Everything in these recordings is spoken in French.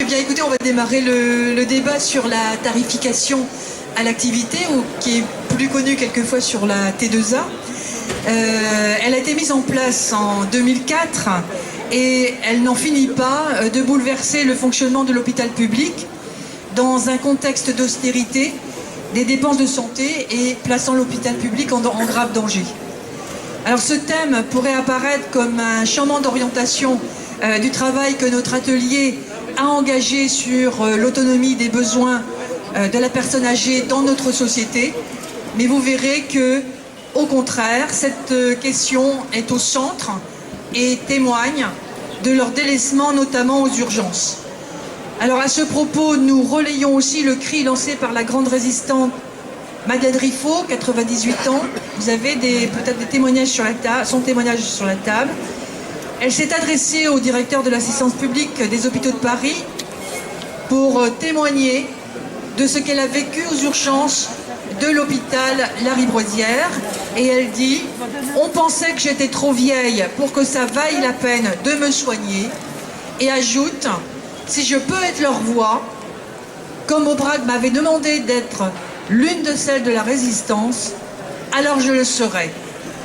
Eh bien écoutez, on va démarrer le débat sur la tarification à l'activité, ou qui est plus connue quelquefois sur la T2A. Elle a été mise en place en 2004 et elle n'en finit pas de bouleverser le fonctionnement de l'hôpital public dans un contexte d'austérité des dépenses de santé et plaçant l'hôpital public en grave danger. Alors ce thème pourrait apparaître comme un changement d'orientation du travail que notre atelier a engagé sur l'autonomie des besoins de la personne âgée dans notre société, mais vous verrez que, au contraire, cette question est au centre et témoigne de leur délaissement, notamment aux urgences. Alors à ce propos, nous relayons aussi le cri lancé par la grande résistante Madeleine Riffaut, 98 ans. Vous avez peut-être des témoignages sur la table, son témoignage sur la table. Elle s'est adressée au directeur de l'assistance publique des hôpitaux de Paris pour témoigner de ce qu'elle a vécu aux urgences de l'hôpital Lariboisière. Et elle dit: on pensait que j'étais trop vieille pour que ça vaille la peine de me soigner. Et ajoute: si je peux être leur voix, comme Aubrac m'avait demandé d'être l'une de celles de la résistance, alors je le serai.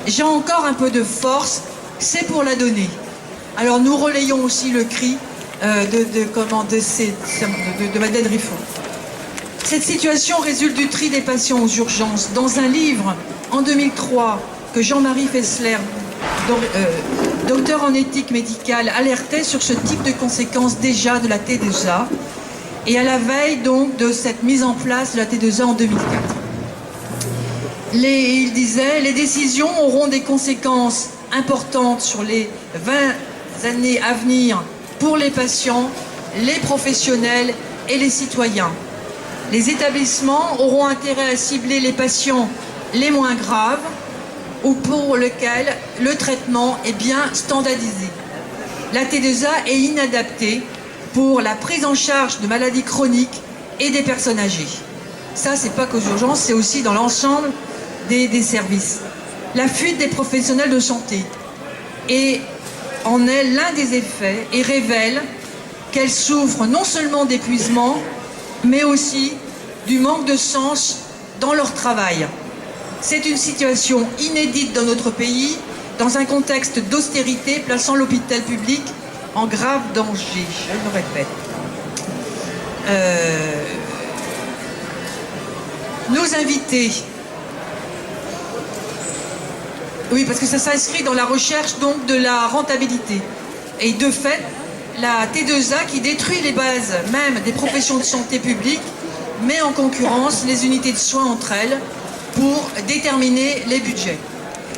J'ai encore un peu de force, c'est pour la donner. Alors nous relayons aussi le cri de Madeleine Riffaut. Cette situation résulte du tri des patients aux urgences. Dans un livre en 2003 que Jean-Marie Fessler, docteur en éthique médicale, alertait sur ce type de conséquences déjà de la T2A, et à la veille donc de cette mise en place de la T2A en 2004. Il disait: les décisions auront des conséquences importantes sur les 20 années à venir pour les patients, les professionnels et les citoyens. Les établissements auront intérêt à cibler les patients les moins graves ou pour lesquels le traitement est bien standardisé. La T2A est inadaptée pour la prise en charge de maladies chroniques et des personnes âgées. Ça, c'est pas qu'aux urgences, c'est aussi dans l'ensemble des services. La fuite des professionnels de santé en est l'un des effets et révèle qu'elles souffrent non seulement d'épuisement, mais aussi du manque de sens dans leur travail. C'est une situation inédite dans notre pays, dans un contexte d'austérité plaçant l'hôpital public en grave danger, je le répète. Nos invités, oui, parce que ça s'inscrit dans la recherche donc de la rentabilité. Et de fait, la T2A, qui détruit les bases même des professions de santé publique, met en concurrence les unités de soins entre elles pour déterminer les budgets.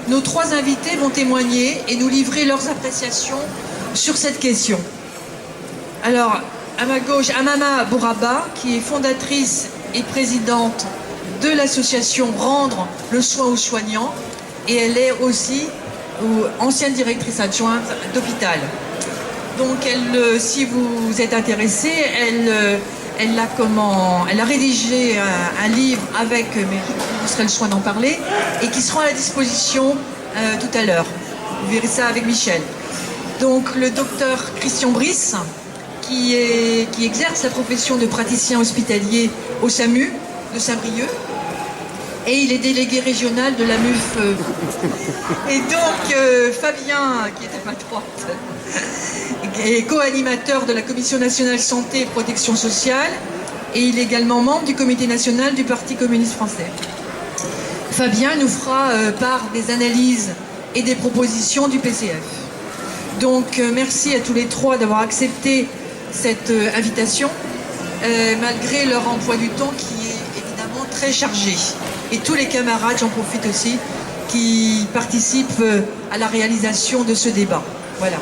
Nos trois invités vont témoigner et nous livrer leurs appréciations sur cette question. Alors, à ma gauche, Amama Bouraba, qui est fondatrice et présidente de l'association Rendre le soin aux soignants, et elle est aussi ancienne directrice adjointe d'hôpital. Donc, si vous êtes intéressé, elle a rédigé un livre avec, mais vous serez le soin d'en parler, et qui sera à la disposition tout à l'heure. Vous verrez ça avec Michel. Donc, le docteur Christian Brice, qui exerce la profession de praticien hospitalier au SAMU de Saint-Brieuc, et il est délégué régional de la MUF. Et donc, Fabien, qui est à ma droite, est co-animateur de la Commission nationale santé et protection sociale, et il est également membre du comité national du Parti communiste français. Fabien nous fera part des analyses et des propositions du PCF. Donc merci à tous les trois d'avoir accepté cette invitation, malgré leur emploi du temps qui est évidemment très chargé. Et tous les camarades, j'en profite aussi, qui participent à la réalisation de ce débat. Voilà.